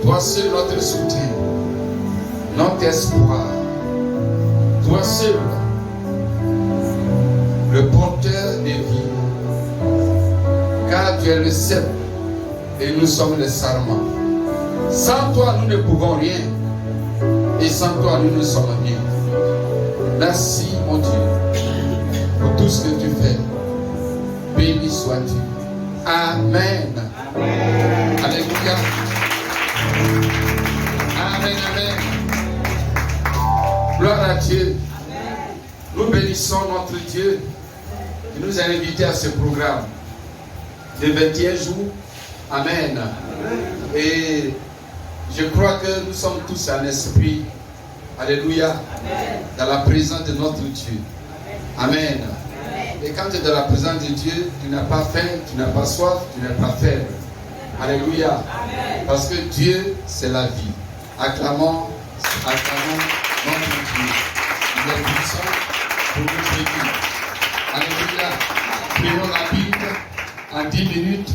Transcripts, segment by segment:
Toi seul notre soutien, notre espoir. Toi seul, le porteur des vies. Car tu es le seul et nous sommes les sarments. Sans toi, nous ne pouvons rien. Et sans toi, nous ne sommes rien. Merci, mon Dieu, pour tout ce que tu fais. Béni sois-tu. Amen. Amen. Alléluia. Amen, amen. Gloire à Dieu. Amen. Nous bénissons notre Dieu qui nous a invités à ce programme de 21 jours. Amen. Amen. Et je crois que nous sommes tous en esprit. Alléluia. Amen. Dans la présence de notre Dieu. Amen. Amen. Et quand tu es dans la présence de Dieu, tu n'as pas faim, tu n'as pas soif, tu n'es pas faible. Alléluia. Amen. Parce que Dieu, c'est la vie. Acclamons notre Dieu. Il est puissant pour nous aider. Alléluia. Prenons la Bible en 10 minutes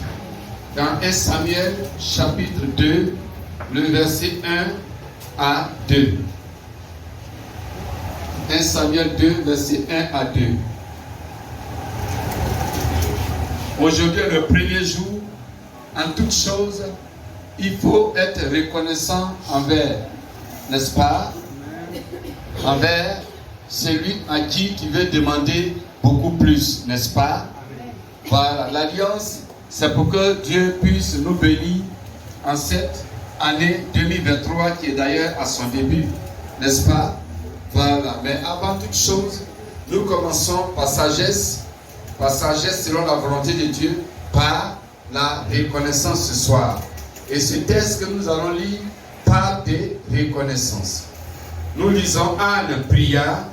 dans 1 Samuel chapitre 2, le verset 1 à 2. 1 Samuel 2, verset 1 à 2. Aujourd'hui, le premier jour, en toute chose, il faut être reconnaissant envers, n'est-ce pas? Envers celui à qui tu veux demander beaucoup plus, n'est-ce pas? Voilà, l'alliance, c'est pour que Dieu puisse nous bénir en cette année 2023 qui est d'ailleurs à son début, n'est-ce pas? Voilà, mais avant toute chose, nous commençons par sagesse selon la volonté de Dieu, par la reconnaissance ce soir. Et ce texte que nous allons lire parle de reconnaissance. Nous lisons Anne pria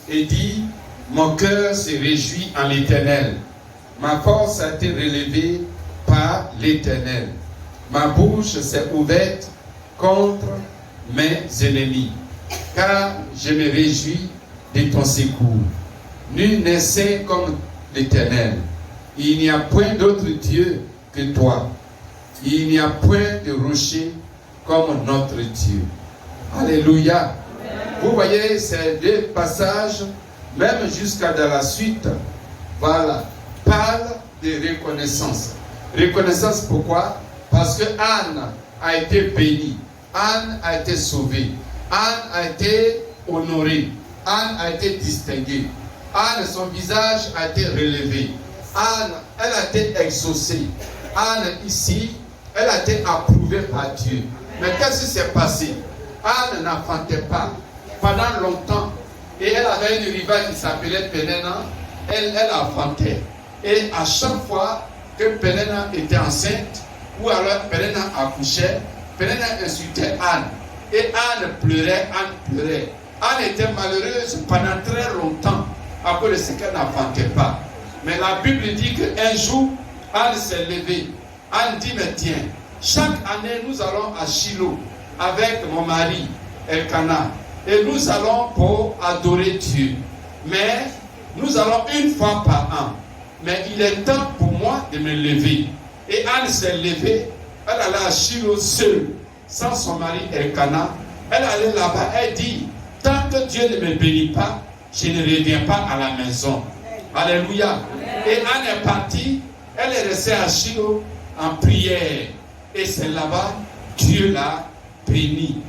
et dit: mon cœur se réjouit en l'Éternel. Ma force a été relevée par l'Éternel. Ma bouche s'est ouverte contre mes ennemis. Car je me réjouis de ton secours. Nul n'est saint comme l'Éternel. Il n'y a point d'autre Dieu que toi. Il n'y a point de rocher comme notre Dieu. Alléluia. Amen. Vous voyez ces deux passages, même jusqu'à dans la suite, voilà, parlent de reconnaissance. Reconnaissance pourquoi? Parce que Anne a été bénie. Anne a été sauvée. Anne a été honorée. Anne a été distinguée. Anne, son visage a été relevé. Anne, elle a été exaucée. Anne, ici, elle a été approuvée par Dieu. Mais qu'est-ce qui s'est passé? Anne n'enfantait pas pendant longtemps. Et elle avait une rivale qui s'appelait Pénéna. Elle enfantait. Et à chaque fois que Pénéna était enceinte, ou alors Pénéna accouchait, Pénéna insultait Anne. Et Anne pleurait. Anne était malheureuse pendant très longtemps à cause de ce qu'elle n'enfantait pas. Mais la Bible dit qu'un jour, Anne s'est levée. Anne dit, mais tiens, chaque année nous allons à Shiloh avec mon mari, Elkana. Et nous allons pour adorer Dieu. Mais nous allons une fois par an. Mais il est temps pour moi de me lever. Et Anne s'est levée. Elle allait à Shiloh seule, sans son mari Elkana. Elle allait là-bas. Elle dit, tant que Dieu ne me bénit pas, je ne reviens pas à la maison. Alléluia. Et Anne est partie. Elle est restée à Shiloh en prière. Et c'est là-bas, Dieu l'a béni.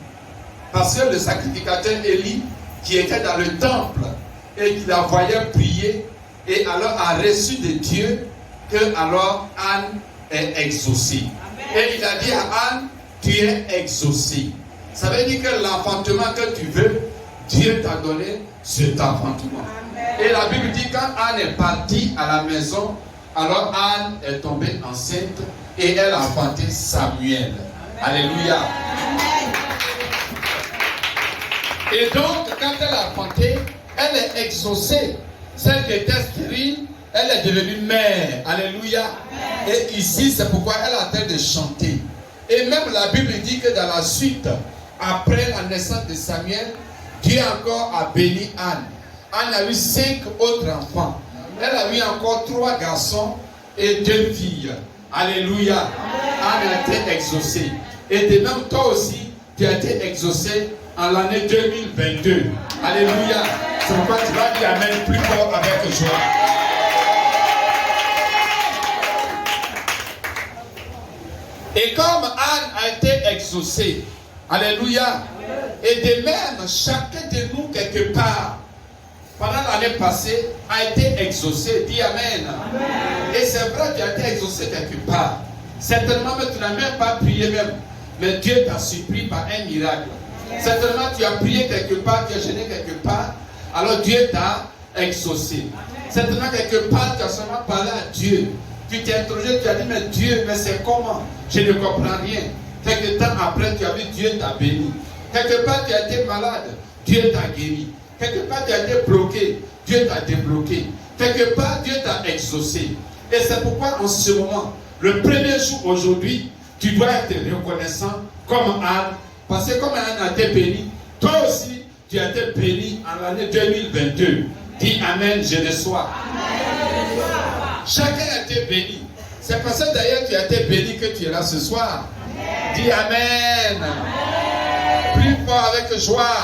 Parce que le sacrificateur Élie, qui était dans le temple, et qui la voyait prier, et alors a reçu de Dieu, que alors Anne est exaucée. Et il a dit à Anne, tu es exaucée. Ça veut dire que l'enfantement que tu veux, Dieu t'a donné cet enfantement. Et la Bible dit quand Anne est partie à la maison, alors Anne est tombée enceinte et elle a enfanté Samuel. Alléluia. Et donc, quand elle a enfanté, elle est exaucée. Celle qui était stérile, elle est devenue mère. Alléluia. Et ici, c'est pourquoi elle a train de chanter. Et même la Bible dit que dans la suite, après la naissance de Samuel, Dieu encore a béni Anne. Anne a eu 5 autres enfants. Elle a eu encore 3 garçons et 2 filles. Alléluia. Anne a été exaucée. Et de même, toi aussi, tu as été exaucé en l'année 2022. Alléluia. C'est pourquoi tu vas dire Amen plus fort avec joie. Et comme Anne a été exaucée, alléluia, et de même, chacun de nous, quelque part, pendant l'année passée, a été exaucé. Dis Amen. Et c'est vrai, tu as été exaucé quelque part. Certainement, mais tu n'as même pas prié même. Mais Dieu t'a surpris par un miracle. Certainement, tu as prié quelque part, tu as gêné quelque part. Alors Dieu t'a exaucé. Certainement, quelque part, tu as seulement parlé à Dieu. Tu t'es interrogé, tu as dit, mais Dieu, mais c'est comment? Je ne comprends rien. Quelque temps après, tu as vu, Dieu t'a béni. Quelque part, tu as été malade, Dieu t'a guéri. Quelque part, tu as été bloqué, Dieu t'a débloqué. Quelque part, Dieu t'a exaucé. Et c'est pourquoi, en ce moment, le premier jour aujourd'hui, tu dois être reconnaissant comme Anne. Parce que comme Anne a été bénie, toi aussi, tu as été béni en l'année 2022. Dis Amen, je reçois. Chacun a été béni. C'est parce que d'ailleurs tu as été béni que tu es là ce soir. Dis Amen. Plus fort avec joie.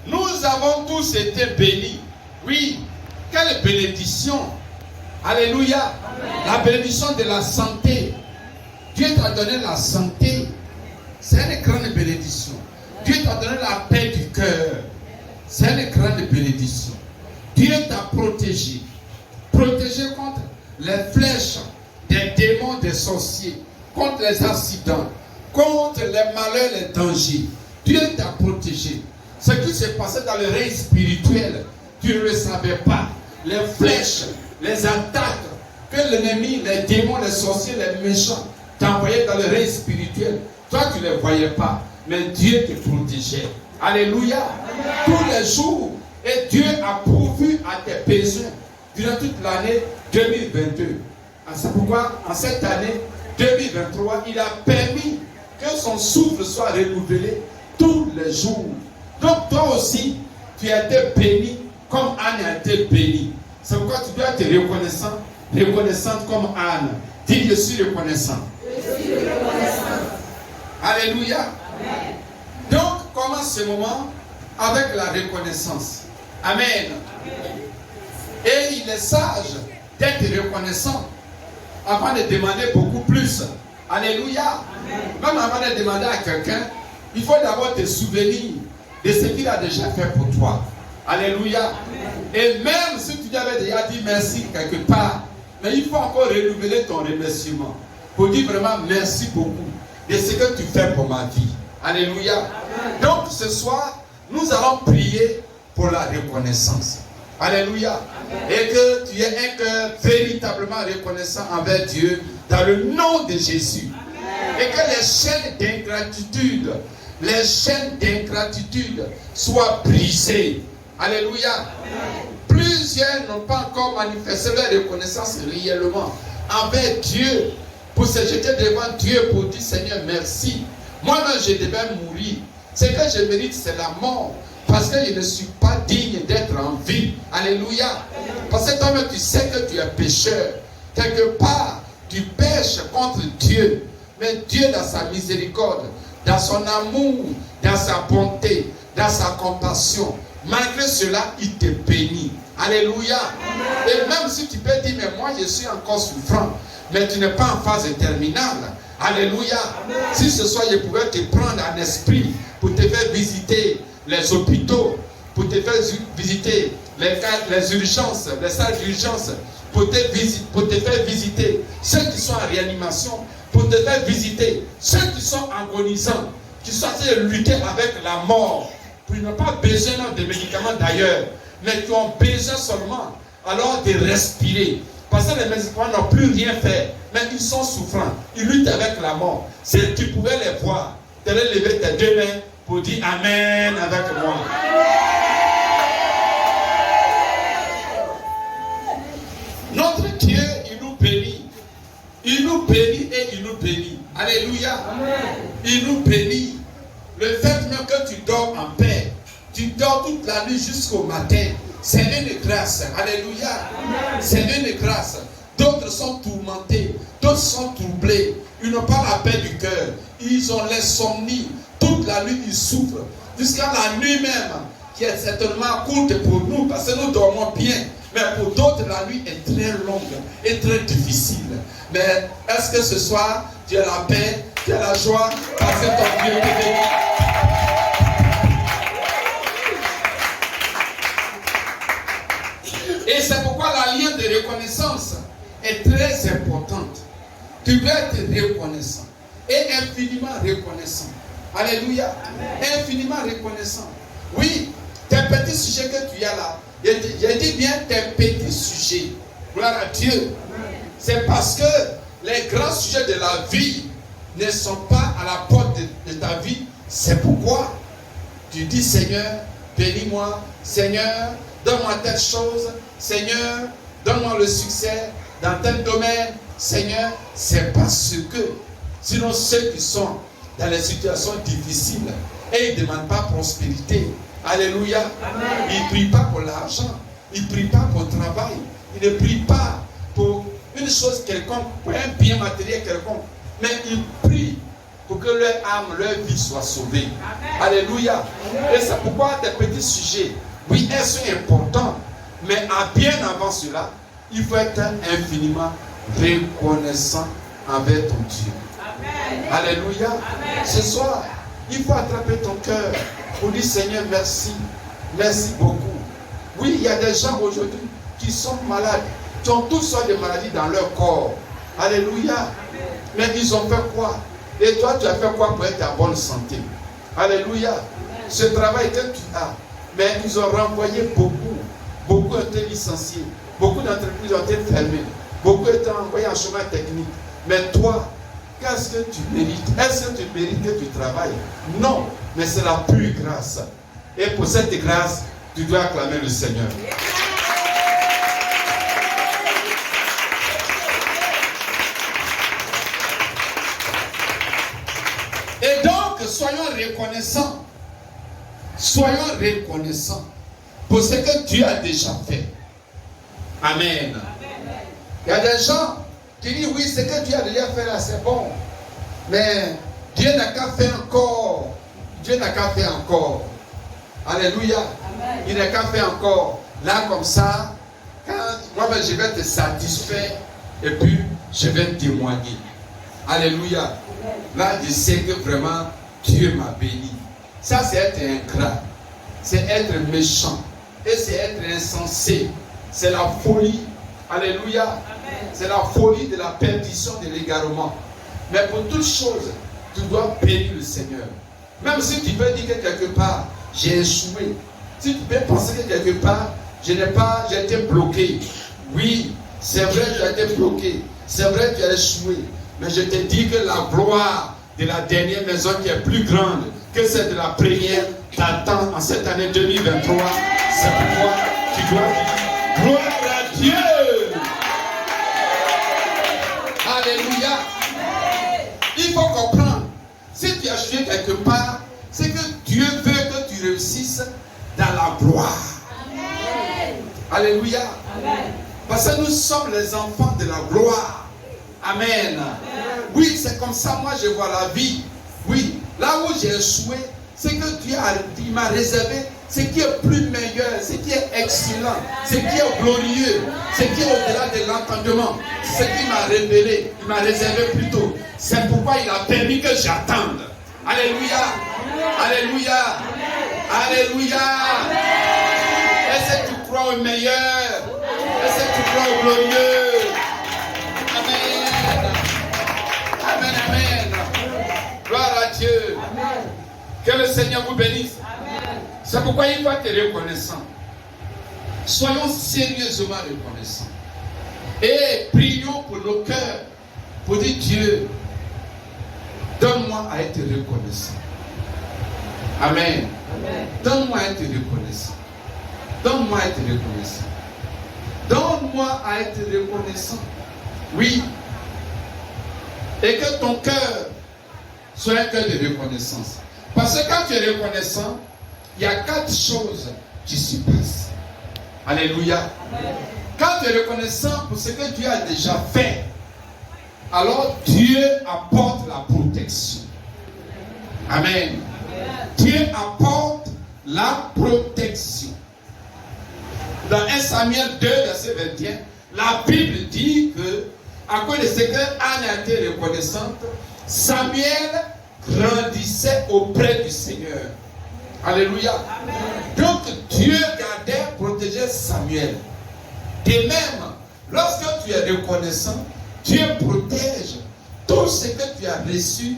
Nous avons tous été bénis. Oui, quelle bénédiction. Alléluia. La bénédiction de la santé. Dieu t'a donné la santé. C'est une grande bénédiction. Dieu t'a donné la paix du cœur. C'est une grande bénédiction. Dieu t'a protégé. Protégé contre les flèches des démons, des sorciers, contre les accidents, contre les malheurs, les dangers. Dieu t'a protégé. Ce qui s'est passé dans le règne spirituel, tu ne le savais pas. Les flèches, les attaques que l'ennemi, les démons, les sorciers, les méchants t'envoyaient dans le règne spirituel, toi tu ne les voyais pas, mais Dieu te protégeait. Alléluia. Tous les jours, et Dieu a pourvu à tes besoins durant toute l'année 2022. C'est pourquoi en cette année 2023, il a permis que son souffle soit renouvelé tous les jours. Donc toi aussi, tu as été béni comme Anne a été bénie. C'est pourquoi tu dois être reconnaissant, reconnaissante comme Anne. Dis, je suis reconnaissant. Je suis reconnaissant. Alléluia. Amen. Donc, commence ce moment avec la reconnaissance. Amen. Amen. Et il est sage d'être reconnaissant avant de demander beaucoup plus. Alléluia. Amen. Même avant de demander à quelqu'un, il faut d'abord te souvenir de ce qu'il a déjà fait pour toi. Alléluia. Amen. Et même si tu lui avais déjà dit merci quelque part, mais il faut encore renouveler ton remerciement pour dire vraiment merci beaucoup de ce que tu fais pour ma vie. Alléluia. Amen. Donc ce soir, nous allons prier pour la reconnaissance. Alléluia. Amen. Et que tu aies un cœur véritablement reconnaissant envers Dieu dans le nom de Jésus. Amen. Et que les chaînes d'ingratitude soient brisées. Alléluia. Amen. Plusieurs n'ont pas encore manifesté leur reconnaissance réellement envers Dieu pour se jeter devant Dieu pour dire Seigneur merci. Moi-même je devais mourir. Ce que je mérite c'est la mort. Parce que je ne suis pas digne d'être en vie. Alléluia. Parce que toi-même tu sais que tu es pécheur. Quelque part, tu pêches contre Dieu. Mais Dieu dans sa miséricorde, dans son amour, dans sa bonté, dans sa compassion, malgré cela, il te bénit. Alléluia. Et même si tu peux dire, mais moi je suis encore souffrant, mais tu n'es pas en phase terminale. Alléluia. Si ce soir je pouvais te prendre en esprit pour te faire visiter les hôpitaux, pour te faire visiter les urgences, les salles d'urgence, pour te faire visiter ceux qui sont en réanimation, pour te faire visiter ceux qui sont agonisants, qui sont en train de lutter avec la mort, qui n'ont pas besoin de médicaments d'ailleurs, mais qui ont besoin seulement alors de respirer. Parce que les médicaments n'ont plus rien fait, mais ils sont souffrants, ils luttent avec la mort. Si tu pouvais les voir, tu allais lever tes deux mains pour dire Amen avec moi. Notre Dieu, il nous bénit. Il nous bénit et il nous bénit. Alléluia. Amen. Il nous bénit. Le fait même que tu dors en paix, tu dors toute la nuit jusqu'au matin, c'est une grâce. Alléluia. Amen. C'est une grâce. D'autres sont tourmentés, d'autres sont troublés. Ils n'ont pas la paix du cœur. Ils ont l'insomnie. Toute la nuit, ils souffrent. Jusqu'à la nuit même, qui est certainement courte pour nous, parce que nous dormons bien. Mais pour d'autres, la nuit est très longue et très difficile. Mais est-ce que ce soir, tu as la paix, tu as la joie, parce que ton Dieu te bénit? Et c'est pourquoi la lien de reconnaissance est très importante. Tu dois être reconnaissant et infiniment reconnaissant. Alléluia. Amen. Infiniment reconnaissant. Oui, tes petits sujets que tu as là, j'ai dit bien tes petits sujets. Gloire à Dieu. C'est parce que les grands sujets de la vie ne sont pas à la porte de ta vie. C'est pourquoi tu dis Seigneur, bénis-moi. Seigneur, donne-moi telle chose. Seigneur, donne-moi le succès dans tel domaine. Seigneur, c'est parce que, sinon ceux qui sont dans les situations difficiles et ils ne demandent pas prospérité. Alléluia. Amen. Ils ne prient pas pour l'argent. Ils ne prient pas pour le travail. Ils ne prient pas pour une chose quelconque, pour un bien matériel quelconque. Mais ils prient pour que leur âme, leur vie soit sauvée. Amen. Alléluia. Amen. Et c'est pourquoi tes petits sujets, oui, elles sont importants. Mais bien avant cela, il faut être infiniment reconnaissant envers ton Dieu. Amen. Alléluia. Amen. Ce soir, il faut attraper ton cœur pour dire Seigneur, merci. Merci beaucoup. Oui, il y a des gens aujourd'hui qui sont malades, qui ont toutes sortes de maladies dans leur corps. Alléluia. Amen. Mais ils ont fait quoi? Et toi, tu as fait quoi pour être en bonne santé? Alléluia. Amen. Ce travail que tu as, mais ils ont renvoyé beaucoup. Beaucoup ont été licenciés. Beaucoup d'entreprises ont été fermées. Beaucoup ont été envoyés en chemin technique. Mais toi, qu'est-ce que tu mérites? Est-ce que tu mérites que tu travailles? Non, mais c'est la pure grâce. Et pour cette grâce, tu dois acclamer le Seigneur. Et donc, soyons reconnaissants. Soyons reconnaissants pour ce que Dieu a déjà fait. Amen. Il y a des gens qui disent oui, ce que Dieu a déjà fait là, c'est bon. Mais Dieu n'a qu'à faire encore. Dieu n'a qu'à faire encore. Alléluia. Amen. Il n'a qu'à faire encore. Là, comme ça, quand moi, je vais te satisfaire et puis je vais témoigner. Alléluia. Amen. Là, je sais que vraiment Dieu m'a béni. Ça, c'est être ingrat. C'est être méchant. Et c'est être insensé. C'est la folie. Alléluia. Amen. C'est la folie de la perdition, de l'égarement. Mais pour toute chose, tu dois bénir le Seigneur. Même si tu veux dire que quelque part, j'ai échoué. Si tu peux penser que quelque part, j'ai été bloqué. Oui, c'est vrai, tu as été bloqué. C'est vrai, tu as échoué. Mais je te dis que la gloire de la dernière maison qui est plus grande que celle de la première t'attend en cette année 2023. C'est pourquoi tu dois dire gloire à Dieu. Alléluia. Il faut comprendre. Si tu as échoué quelque part, c'est que Dieu veut que tu réussisses dans la gloire. Amen. Alléluia. Amen. Parce que nous sommes les enfants de la gloire. Amen. Amen. Oui, c'est comme ça, moi je vois la vie. Oui, là où j'ai échoué, c'est que Dieu m'a réservé ce qui est plus meilleur, ce qui est excellent, ce qui est glorieux, ce qui est au-delà de l'entendement, ce qui m'a révélé, il m'a réservé plutôt. C'est pourquoi il a permis que j'attende. Alléluia. Alléluia. Alléluia. Est-ce que tu crois au meilleur? Est-ce que tu crois au glorieux? Amen. Amen, amen. Gloire à Dieu. Amen. Que le Seigneur vous bénisse. Amen. C'est pourquoi il faut être reconnaissant. Soyons sérieusement reconnaissants. Et prions pour nos cœurs. Pour dire Dieu, donne-moi à être reconnaissant. Amen. Amen. Donne-moi à être reconnaissant. Donne-moi à être reconnaissant. Donne-moi à être reconnaissant. Oui. Et que ton cœur soit un cœur de reconnaissance. Parce que quand tu es reconnaissant, il y a 4 choses qui se passent. Alléluia. Amen. Quand tu es reconnaissant pour ce que Dieu a déjà fait, alors Dieu apporte la protection. Amen. Dieu apporte la protection. Dans 1 Samuel 2, verset 21, la Bible dit que, à cause de ce que Anne a été reconnaissante, Samuel grandissait auprès du Seigneur. Alléluia. Amen. Donc Dieu gardait, protégeait Samuel. De même, lorsque tu es reconnaissant, Dieu protège tout ce que tu as reçu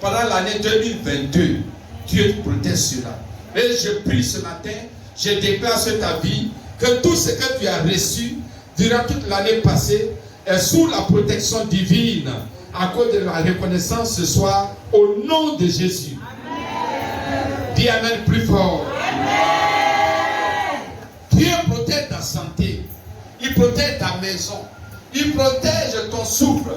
pendant l'année 2022. Dieu te protège cela. Et je prie ce matin, je déclare sur ta vie que tout ce que tu as reçu durant toute l'année passée est sous la protection divine à cause de la reconnaissance ce soir au nom de Jésus. Amen. Dis Amen plus fort. Amen. Dieu protège ta santé, il protège ta maison, il protège ton souffle,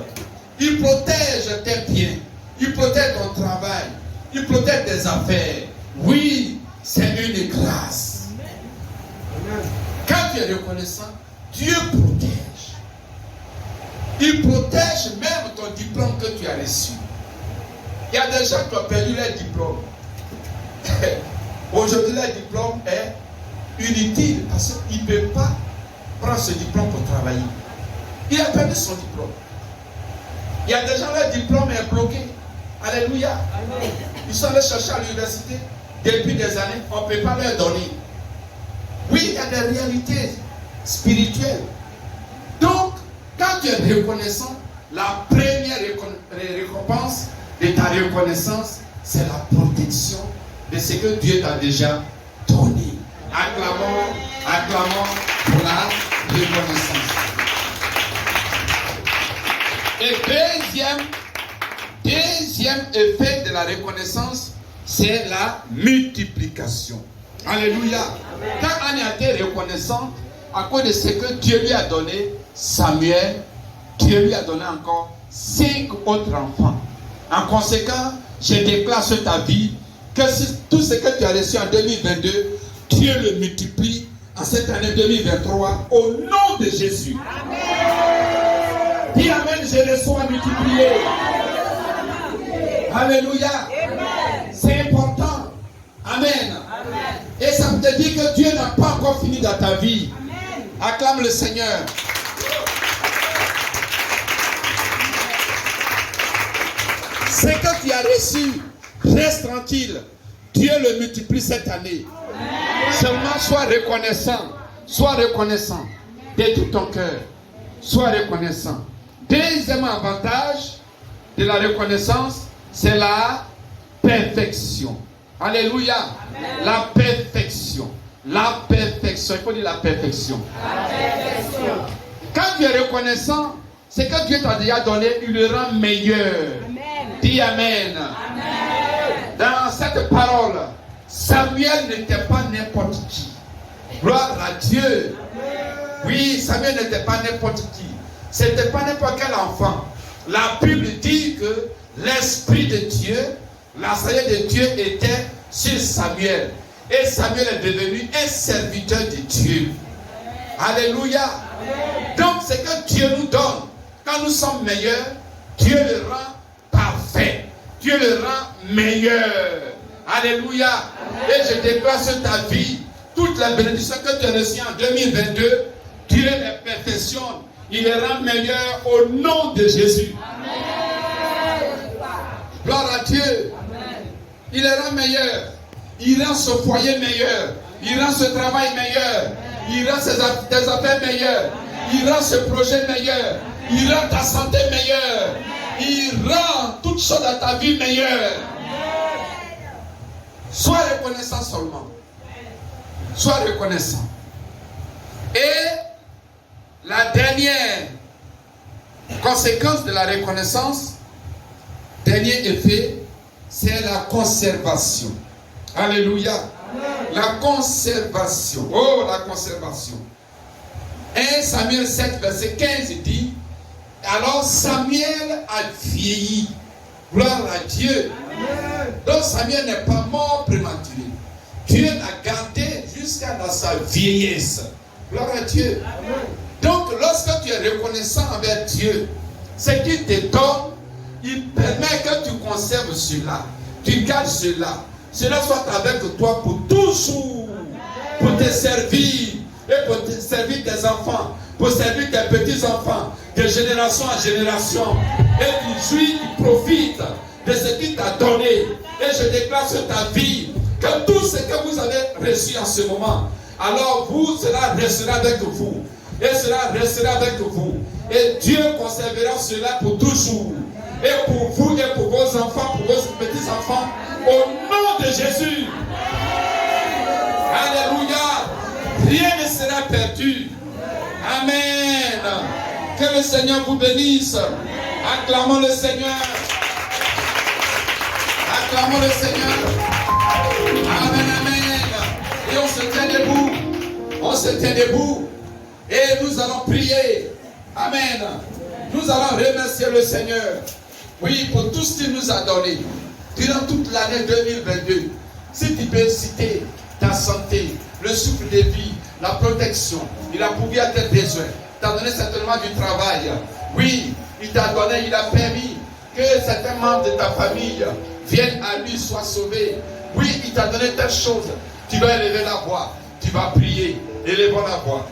il protège tes biens, il protège ton travail, il protège tes affaires. Oui, c'est une grâce. Amen. Quand tu es reconnaissant, Dieu protège. Il protège même ton diplôme que tu as reçu. Il y a des gens qui ont perdu leur diplôme. Aujourd'hui, leur diplôme est inutile parce qu'il ne peut pas prendre ce diplôme pour travailler. Il a perdu son diplôme. Il y a des gens, leur diplôme est bloqué. Alléluia. Amen. Ils sont allés chercher à l'université depuis des années. On ne peut pas leur donner. Oui, il y a des réalités spirituelles. Donc, quand tu es reconnaissant, la première récompense de ta reconnaissance, c'est la protection de ce que Dieu t'a déjà donné. Acclamons, acclamons pour la reconnaissance. Et deuxième effet de la reconnaissance, c'est la multiplication. Alléluia. Quand Anne a été reconnaissante, à cause de ce que Dieu lui a donné, Samuel, Dieu lui a donné encore 5 autres enfants. En conséquence, je déclare sur ta vie que tout ce que tu as reçu en 2022, Dieu le multiplie en cette année 2023 au nom de Jésus. Amen. Dis Amen, je reçois multiplié. Alléluia. C'est important. Amen. Amen. Et ça me dit que Dieu n'a pas encore fini dans ta vie. Amen. Acclame le Seigneur. Ce que tu as reçu, reste tranquille. Dieu le multiplie cette année. Amen. Seulement sois reconnaissant. Sois reconnaissant de tout ton cœur. Sois reconnaissant. Deuxième avantage de la reconnaissance, c'est la perfection. Alléluia. Amen. La perfection. La perfection. Il faut dire la perfection. La perfection. Quand tu es reconnaissant, c'est que Dieu t'a déjà donné, il le rend meilleur. Amen. Dis Amen. Amen. Dans cette parole, Samuel n'était pas n'importe qui. Gloire à Dieu. Amen. Oui, Samuel n'était pas n'importe qui. C'était pas n'importe quel enfant. La Bible dit que l'Esprit de Dieu, la sagesse de Dieu était sur Samuel. Et Samuel est devenu un serviteur de Dieu. Alléluia. Amen. Donc, ce que Dieu nous donne, quand nous sommes meilleurs, Dieu le rend parfait. Dieu le rend meilleur. Alléluia. Amen. Et je déclare sur ta vie, toutes les bénédictions que tu as reçues en 2022, Dieu les perfectionne. Il les rend meilleurs au nom de Jésus. Amen. Gloire à Dieu. Amen. Il les rend meilleurs. Il rend ce foyer meilleur. Il rend ce travail meilleur. Amen. Il rend tes affaires meilleures. Amen. Il rend ce projet meilleur. Amen. Il rend ta santé meilleure. Amen. Il rend toutes choses dans ta vie meilleure. Amen. Sois reconnaissant seulement. Sois reconnaissant. Et la dernière conséquence de la reconnaissance, dernier effet, c'est la conservation. Alléluia. Amen. La conservation. Oh, la conservation. 1 Samuel 7, verset 15 dit, alors Samuel a vieilli. Gloire à Dieu. Amen. Donc Samuel n'est pas mort prématuré. Dieu l'a gardé jusqu'à dans sa vieillesse. Gloire à Dieu. Amen. Donc lorsque tu es reconnaissant envers Dieu, Ce qu'il te donne, il permet que tu conserves cela, tu gardes cela. Cela soit avec toi pour toujours, pour te servir, et pour te servir tes enfants, pour servir tes petits-enfants, de génération en génération. Et tu jouis, tu profites de ce qu'il t'a donné. Et je déclare sur ta vie que tout ce que vous avez reçu en ce moment, alors vous, cela restera avec vous. Et cela restera avec vous. Et Dieu conservera cela pour toujours. Et pour vous et pour vos enfants, pour vos petits-enfants, au nom de Jésus. Alléluia. Rien ne sera perdu. Amen. Que le Seigneur vous bénisse. Acclamons le Seigneur. Acclamons le Seigneur. Amen, amen. Et on se tient debout. On se tient debout. Et nous allons prier. Amen. Nous allons remercier le Seigneur. Oui, pour tout ce qu'il nous a donné. Durant toute l'année 2022. Si tu peux citer ta santé, le souffle de vie, la protection, il a pourvu à tes besoins. Il t'a donné certainement du travail. Oui, il t'a donné, il a permis que certains membres de ta famille viennent à lui, soient sauvés. Oui, il t'a donné telle chose. Tu vas élever la voix. Tu vas prier. Élevons la voix.